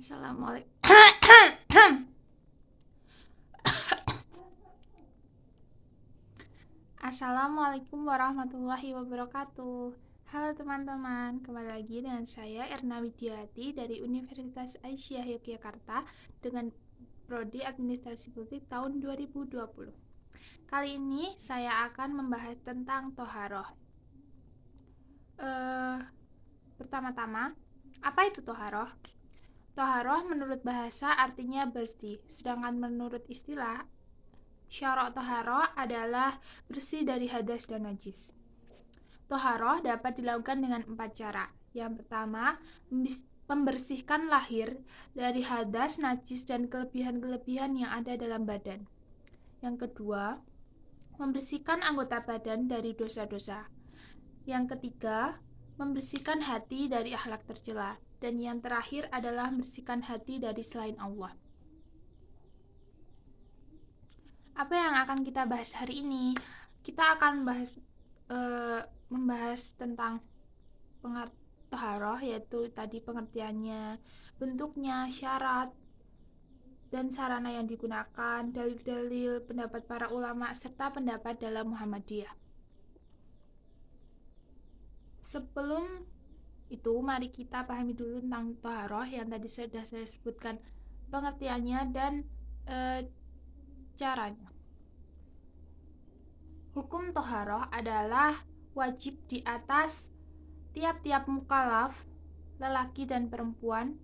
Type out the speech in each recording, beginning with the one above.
Assalamualaikum warahmatullahi wabarakatuh. Halo teman-teman, kembali lagi dengan saya Erna Widiawati dari Universitas Aisyah Yogyakarta dengan Prodi Administrasi Publik tahun 2020. Kali ini saya akan membahas tentang toharoh. Pertama-tama, apa itu toharoh? Toharoh menurut bahasa artinya bersih, sedangkan menurut istilah syarak toharoh adalah bersih dari hadas dan najis. Toharoh dapat dilakukan dengan 4 cara. Yang pertama, membersihkan lahir dari hadas, najis, dan kelebihan-kelebihan yang ada dalam badan. Yang kedua, membersihkan anggota badan dari dosa-dosa. Yang ketiga, membersihkan hati dari akhlak tercela. Dan yang terakhir adalah membersihkan hati dari selain Allah. Apa yang akan kita bahas hari ini? Kita akan membahas tentang toharoh, yaitu tadi pengertiannya, bentuknya, syarat, dan sarana yang digunakan, dalil-dalil, pendapat para ulama, serta pendapat dalam Muhammadiyah. Sebelum itu, mari kita pahami dulu tentang toharoh yang tadi sudah saya sebutkan pengertiannya dan caranya. Hukum toharoh adalah wajib di atas tiap-tiap mukallaf, lelaki dan perempuan.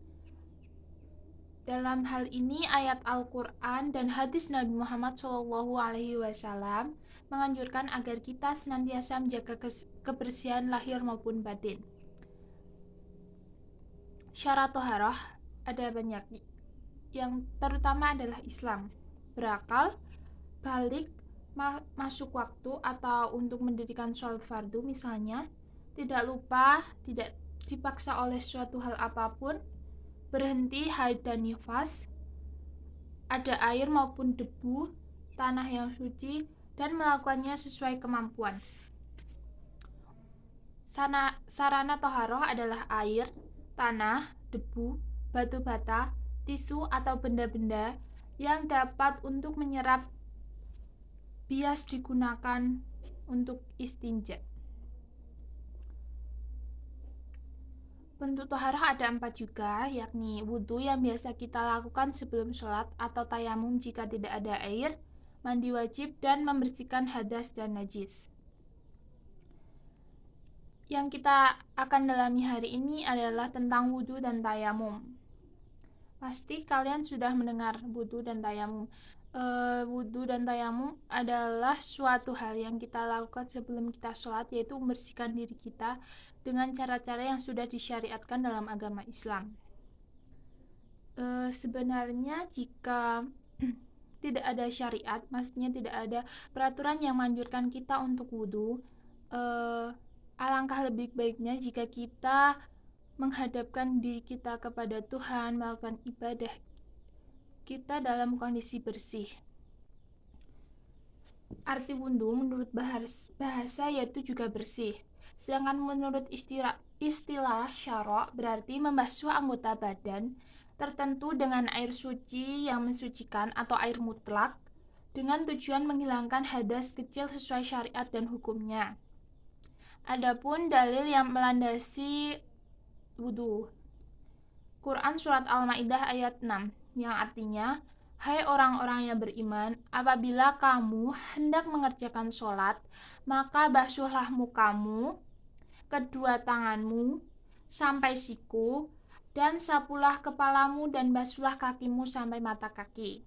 Dalam hal ini ayat Al-Quran dan hadis Nabi Muhammad SAW menganjurkan agar kita senantiasa menjaga kebersihan lahir maupun batin. Syarat toharoh ada banyak, yang terutama adalah Islam, berakal, balik, masuk waktu atau untuk mendirikan sholat fardu misalnya, tidak lupa, tidak dipaksa oleh suatu hal apapun, berhenti haid dan nifas, ada air maupun debu, tanah yang suci, dan melakukannya sesuai kemampuan. Sarana toharoh adalah air, tanah, debu, batu bata, tisu atau benda-benda yang dapat untuk menyerap bias digunakan untuk istinja. Bentuk toharoh ada 4 juga, yakni wudhu yang biasa kita lakukan sebelum sholat atau tayamum jika tidak ada air, mandi wajib, dan membersihkan hadas dan najis. Yang kita akan dalami hari ini adalah tentang wudhu dan tayamum. Pasti kalian sudah mendengar wudhu dan tayamum. Wudhu dan tayamum adalah suatu hal yang kita lakukan sebelum kita sholat, yaitu membersihkan diri kita dengan cara-cara yang sudah disyariatkan dalam agama Islam. Sebenarnya jika tidak ada syariat, maksudnya tidak ada peraturan yang menganjurkan kita untuk wudhu, alangkah lebih baiknya jika kita menghadapkan diri kita kepada Tuhan, melakukan ibadah kita dalam kondisi bersih. Arti wudhu menurut bahasa yaitu juga bersih. Sedangkan menurut istilah syara' berarti membasuh anggota badan tertentu dengan air suci yang mensucikan atau air mutlak dengan tujuan menghilangkan hadas kecil sesuai syariat dan hukumnya. Adapun dalil yang melandasi wudhu, Quran Surat Al-Ma'idah ayat 6 yang artinya, hai orang-orang yang beriman, apabila kamu hendak mengerjakan sholat, maka basuhlah mukamu, kedua tanganmu, sampai siku, dan sapulah kepalamu dan basuhlah kakimu sampai mata kaki.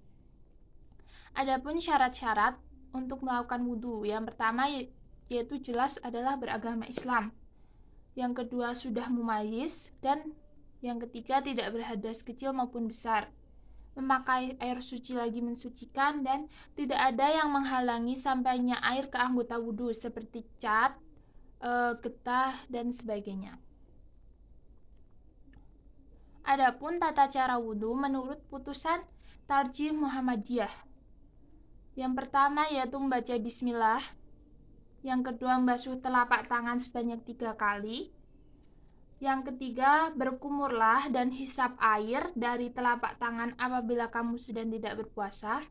Adapun syarat-syarat untuk melakukan wudhu, yang pertama yaitu jelas adalah beragama Islam. Yang kedua sudah mumayyiz, dan yang ketiga tidak berhadas kecil maupun besar. Memakai air suci lagi mensucikan, dan tidak ada yang menghalangi sampainya air ke anggota wudhu seperti cat, getah, dan sebagainya. Adapun tata cara wudhu menurut putusan Tarjih Muhammadiyah. Yang pertama yaitu membaca bismillah. Yang kedua membasuh telapak tangan sebanyak 3 kali. Yang ketiga, berkumurlah dan hisap air dari telapak tangan apabila kamu sedang tidak berpuasa.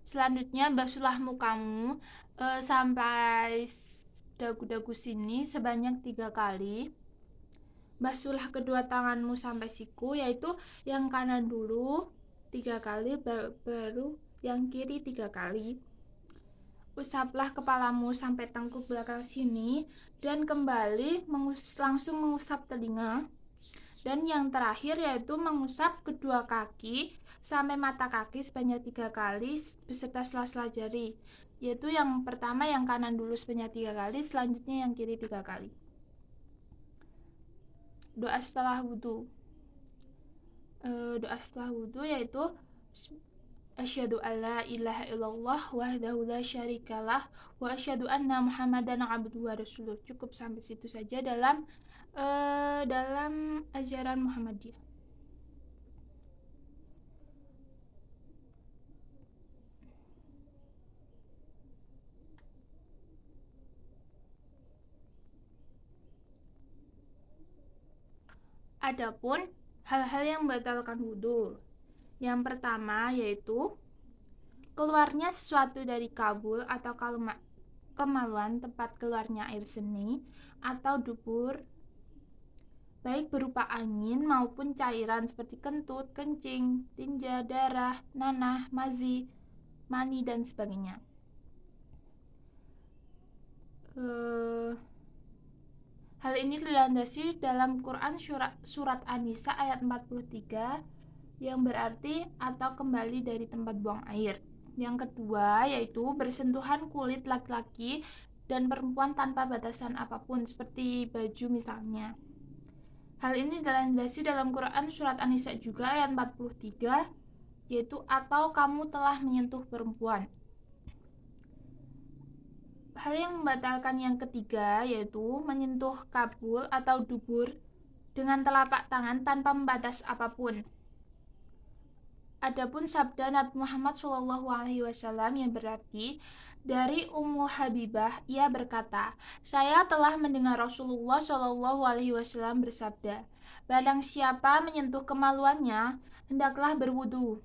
Selanjutnya, basuhlah mukamu sampai dagu-dagu sini sebanyak 3 kali. Basuhlah kedua tanganmu sampai siku, yaitu yang kanan dulu 3 kali, baru yang kiri 3 kali. Usaplah kepalamu sampai tengkuk belakang sini dan kembali langsung mengusap telinga. Dan yang terakhir yaitu mengusap kedua kaki sampai mata kaki sebanyak 3 kali beserta sela-sela jari. Yaitu yang pertama yang kanan dulu sebanyak 3 kali, selanjutnya yang kiri 3 kali. Doa setelah wudhu. Doa setelah wudhu yaitu asyhadu alla ilaha illallah wahdahu la syarikalah wa asyhadu anna muhammadan abduhu wa rasuluh. Cukup sampai situ saja dalam ajaran Muhammadiyah. Adapun hal-hal yang membatalkan wudhu. Yang pertama yaitu keluarnya sesuatu dari kabul atau kemaluan tempat keluarnya air seni atau dubur, baik berupa angin maupun cairan seperti kentut, kencing, tinja, darah, nanah, mazi, mani, dan sebagainya. Hal ini dilandasi dalam Quran surat An-Nisa ayat 43 yang berarti atau kembali dari tempat buang air. Yang kedua yaitu bersentuhan kulit laki-laki dan perempuan tanpa batasan apapun seperti baju misalnya. Hal ini dilandasi dalam Quran surat An-Nisa juga ayat 43 yaitu atau kamu telah menyentuh perempuan. Hal yang membatalkan yang ketiga yaitu menyentuh kabul atau dubur dengan telapak tangan tanpa membatas apapun. Adapun sabda Nabi Muhammad SAW yang berarti dari Ummu Habibah, ia berkata, saya telah mendengar Rasulullah SAW bersabda, barang siapa menyentuh kemaluannya, hendaklah berwudu.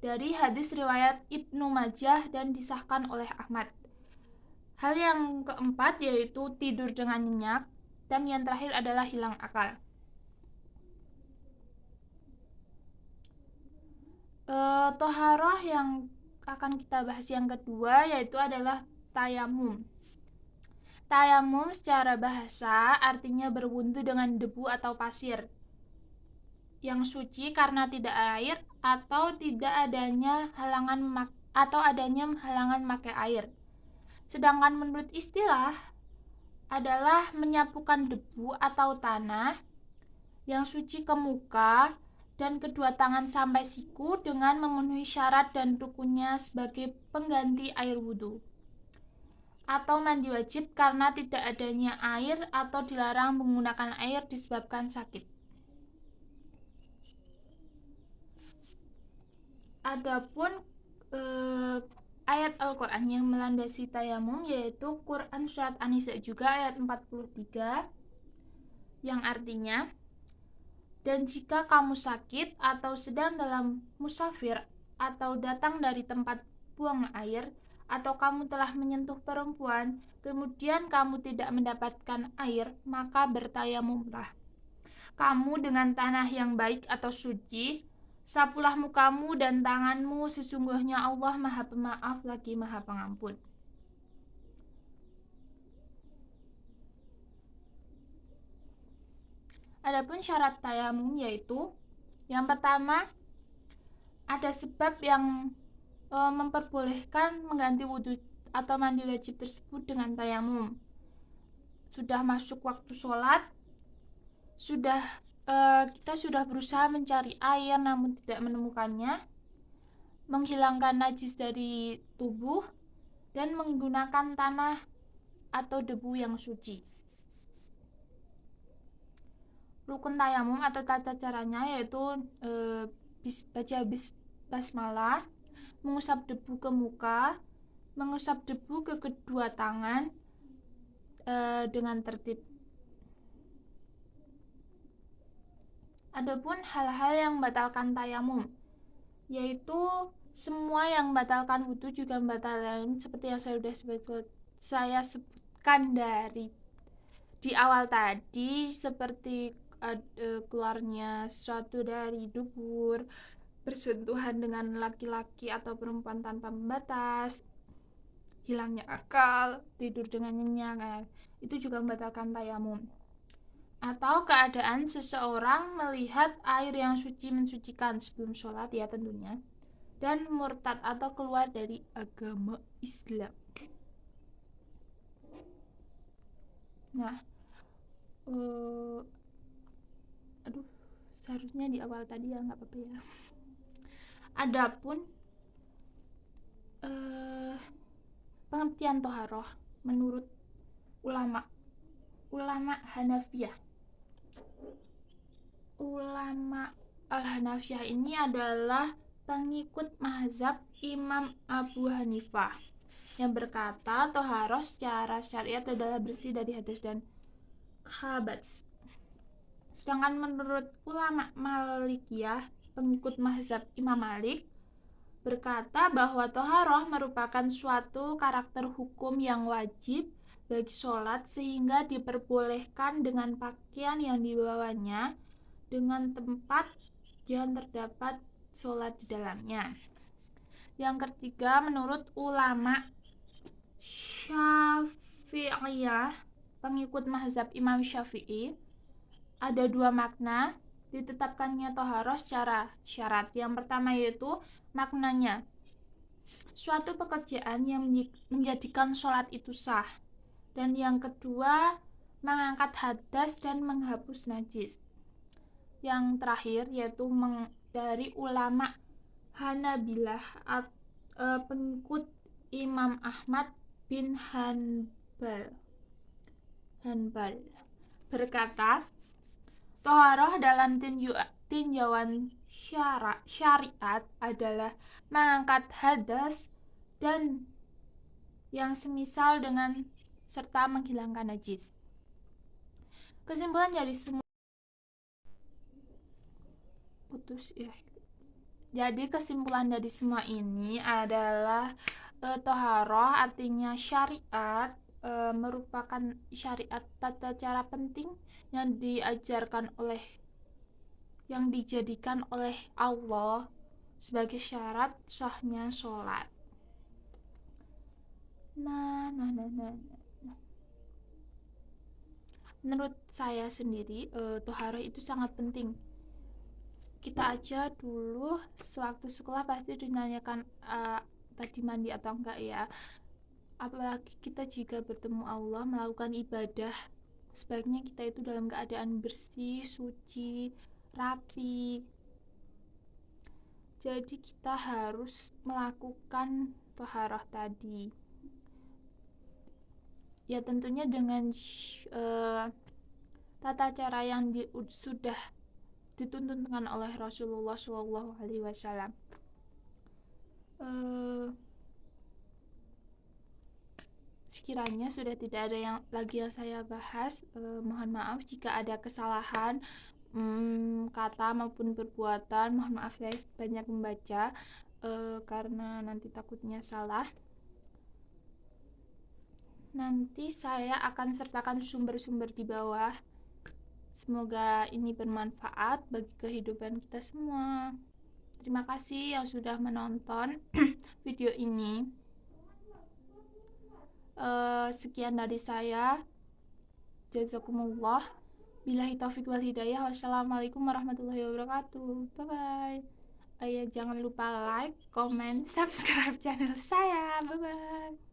Dari hadis riwayat Ibnu Majah dan disahkan oleh Ahmad. Hal yang keempat yaitu tidur dengan nyenyak, dan yang terakhir adalah hilang akal. Toharoh yang akan kita bahas yang kedua yaitu adalah tayamum. Tayamum secara bahasa artinya berwudu dengan debu atau pasir yang suci karena tidak air atau adanya halangan memakai air. Sedangkan menurut istilah adalah menyapukan debu atau tanah yang suci ke muka dan kedua tangan sampai siku dengan memenuhi syarat dan rukunnya sebagai pengganti air wudhu. Atau mandi wajib karena tidak adanya air atau dilarang menggunakan air disebabkan sakit. Adapun ayat Al-Quran yang melandasi tayamum yaitu Quran surat An-Nisa juga ayat 43 yang artinya, dan jika kamu sakit atau sedang dalam musafir atau datang dari tempat buang air atau kamu telah menyentuh perempuan kemudian kamu tidak mendapatkan air, maka bertayamumlah kamu dengan tanah yang baik atau suci. Sapulah mukamu dan tanganmu, sesungguhnya Allah Maha Pemaaf lagi Maha Pengampun. Adapun syarat tayamum yaitu yang pertama ada sebab yang memperbolehkan mengganti wudhu atau mandi wajib tersebut dengan tayamum. Sudah masuk waktu sholat, kita sudah berusaha mencari air namun tidak menemukannya, menghilangkan najis dari tubuh, dan menggunakan tanah atau debu yang suci. Rukun tayamum atau tata caranya yaitu baca basmalah, mengusap debu ke muka, mengusap debu ke kedua tangan dengan tertib. Adapun hal-hal yang membatalkan tayamum, yaitu semua yang membatalkan wudhu juga membatalkan, seperti yang saya sebutkan di awal tadi, seperti keluarnya sesuatu dari dubur, bersentuhan dengan laki-laki atau perempuan tanpa pembatas, hilangnya akal, tidur dengan nyenyak, itu juga membatalkan tayamum. Atau keadaan seseorang melihat air yang suci mensucikan sebelum sholat, ya tentunya, dan murtad atau keluar dari agama Islam. Nah, aduh, seharusnya di awal tadi ya, nggak apa-apa ya. Adapun pengertian toharoh menurut ulama Hanafiyah. Ulama Al-Hanafiyah ini adalah pengikut mazhab Imam Abu Hanifah yang berkata toharoh secara syariat adalah bersih dari hadas dan khabats. Sedangkan menurut ulama Malikiyah, pengikut mazhab Imam Malik, berkata bahwa toharoh merupakan suatu karakter hukum yang wajib bagi sholat, sehingga diperbolehkan dengan pakaian yang dibawanya dengan tempat yang terdapat sholat di dalamnya. Yang ketiga, menurut ulama Syafi'iyah, pengikut mazhab Imam Syafi'i, ada dua makna ditetapkannya toharoh secara syarat. Yang pertama yaitu maknanya suatu pekerjaan yang menjadikan sholat itu sah, dan yang kedua mengangkat hadas dan menghapus najis. Yang terakhir yaitu dari ulama Hanabilah, pengikut Imam Ahmad bin Hanbal berkata toharoh dalam tinjauan syariat adalah mengangkat hadas dan yang semisal dengan serta menghilangkan najis. Kesimpulan dari semua Jadi kesimpulan dari semua ini adalah toharoh artinya syariat, merupakan syariat tata cara penting yang dijadikan oleh Allah sebagai syarat sahnya sholat. Menurut saya sendiri, toharoh itu sangat penting. Kita aja dulu sewaktu sekolah pasti dinanyakan tadi mandi atau enggak ya. Apalagi kita jika bertemu Allah melakukan ibadah, sebaiknya kita itu dalam keadaan bersih, suci, rapi. Jadi kita harus melakukan toharoh tadi. Ya tentunya dengan tata cara yang sudah dituntunkan oleh Rasulullah SAW. Sekiranya sudah tidak ada lagi yang saya bahas, mohon maaf jika ada kesalahan kata maupun perbuatan. Mohon maaf saya banyak membaca karena nanti takutnya salah. Nanti saya akan sertakan sumber-sumber di bawah. Semoga ini bermanfaat bagi kehidupan kita semua. Terima kasih yang sudah menonton video ini. Sekian dari saya. Jazakumullah. Billahi taufiq wal hidayah. Wassalamualaikum warahmatullahi wabarakatuh. Bye bye. Jangan lupa like, comment, subscribe channel saya. Bye bye.